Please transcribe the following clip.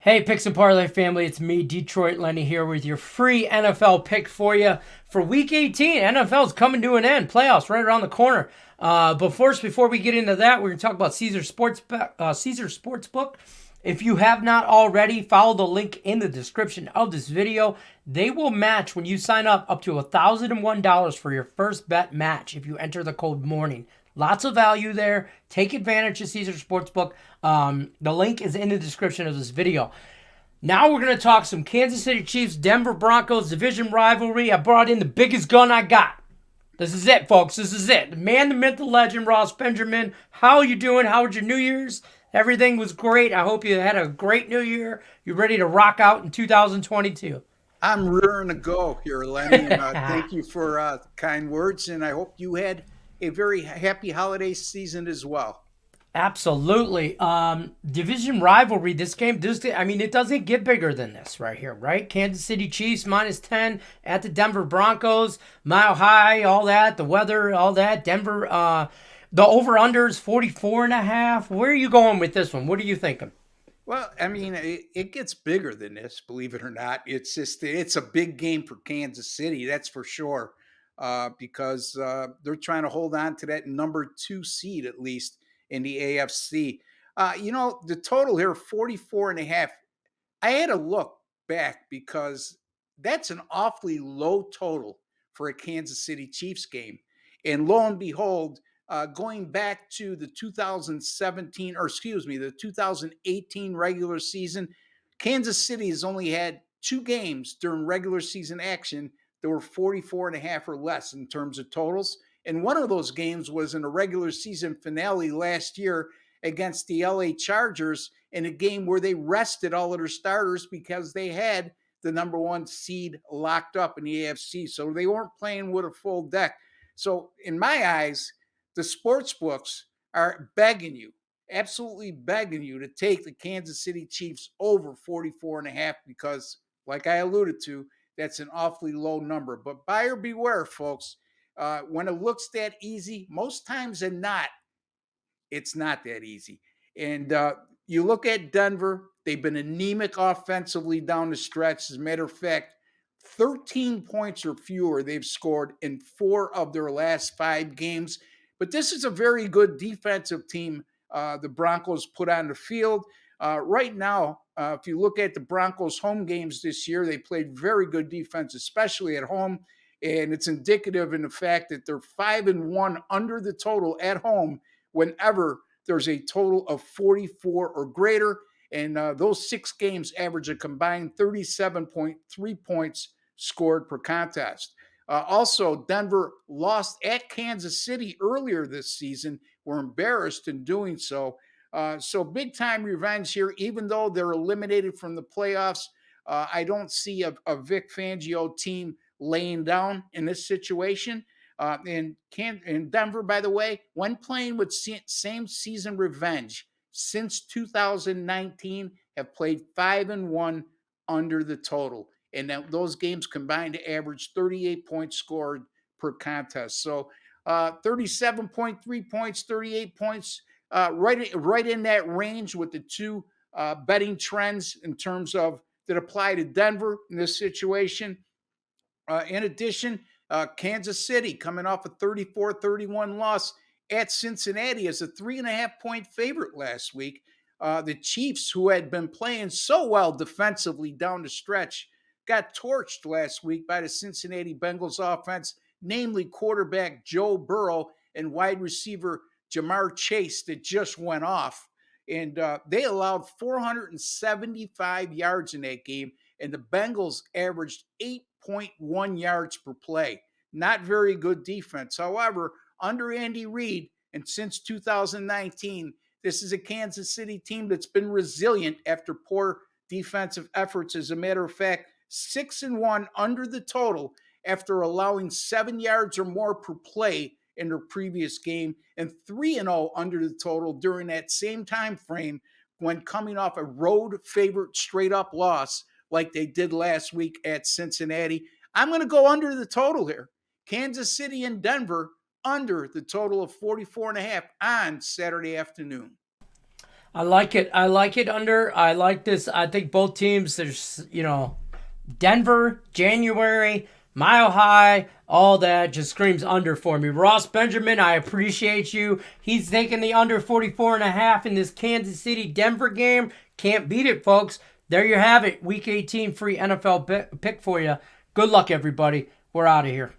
Hey, Picks and Parlay family, it's me, Detroit Lenny, here with your free NFL pick for you for Week 18. NFL's coming to an end. Playoffs right around the corner. But first, before we get into that, we're going to talk about Caesar Sportsbook. If you have not already, follow the link in the description of this video. They will match when you sign up to $1,001 for your first bet match if you enter the code MORNING. Lots of value there. Take advantage of Caesar Sportsbook. The link is in the description of this video. Now we're going to talk some Kansas City Chiefs, Denver Broncos division rivalry. I brought in the biggest gun I got. This is it, folks. This is it. The man, the myth, the legend, Ross Benjamin. How are you doing? How was your New Year's? Everything was great. I hope you had a great New Year. You're ready to rock out in 2022. I'm rearing to go here, Lenny, and thank you for kind words. And I hope you had a very happy holiday season as well. Absolutely. Division rivalry. I mean, it doesn't get bigger than this right here, right? Kansas City Chiefs -10 at the Denver Broncos, Mile High, all that, the weather, all that. Denver, the over-under is 44.5. Where are you going with this one? What are you thinking? Well, I mean, it gets bigger than this, believe it or not. It's a big game for Kansas City, that's for sure, because they're trying to hold on to that number 2 seed at least in the AFC. The total here, 44 and a half. I had to look back because that's an awfully low total for a Kansas City Chiefs game. And lo and behold, going back to the 2017, or excuse me, the 2018 regular season, Kansas City has only had 2 games during regular season action that were 44 and a half or less in terms of totals. And one of those games was in a regular season finale last year against the LA Chargers in a game where they rested all of their starters because they had the number 1 seed locked up in the AFC. So they weren't playing with a full deck. So in my eyes, the sports books are begging you, absolutely begging you to take the Kansas City Chiefs over 44 and a half because, like I alluded to, that's an awfully low number. But buyer beware, folks. When it looks that easy, most times than not, it's not that easy. And you look at Denver, they've been anemic offensively down the stretch. As a matter of fact, 13 points or fewer they've scored in 4 of their last 5 games. But this is a very good defensive team the Broncos put on the field. Right now, if you look at the Broncos' home games this year, they played very good defense, especially at home. And it's indicative in the fact that they're 5-1 under the total at home whenever there's a total of 44 or greater. And those 6 games average a combined 37.3 points scored per contest. Also, Denver lost at Kansas City earlier this season, were embarrassed in doing so. So big time revenge here, even though they're eliminated from the playoffs. I don't see a Vic Fangio team laying down in this situation. In Denver, by the way, when playing with same season revenge since 2019, have played 5-1 under the total, and those games combined to average 38 points scored per contest. So 37.3 points, 38 points, right in that range with the 2 betting trends in terms of that apply to Denver in this situation. In addition, Kansas City coming off a 34-31 loss at Cincinnati as a 3.5-point favorite last week. The Chiefs, who had been playing so well defensively down the stretch, got torched last week by the Cincinnati Bengals offense, namely quarterback Joe Burrow and wide receiver Jamar Chase that just went off. And they allowed 475 yards in that game, and the Bengals averaged 8.1 yards per play. Not very good defense. However, under Andy Reid, and since 2019, this is a Kansas City team that's been resilient after poor defensive efforts. As a matter of fact, 6-1 under the total after allowing 7 yards or more per play in their previous game, and 3-0 under the total during that same time frame when coming off a road favorite straight up loss like they did last week at Cincinnati. I'm going to go under the total here. Kansas City and Denver under the total of 44 and a half on Saturday afternoon. I like it. I like it under. I like this. I think both teams, there's, Denver, January, Mile High, all that just screams under for me. Ross Benjamin, I appreciate you. He's taking the under 44.5 in this Kansas City Denver game. Can't beat it, folks. There you have it. Week 18 free NFL pick for you. Good luck, everybody. We're out of here.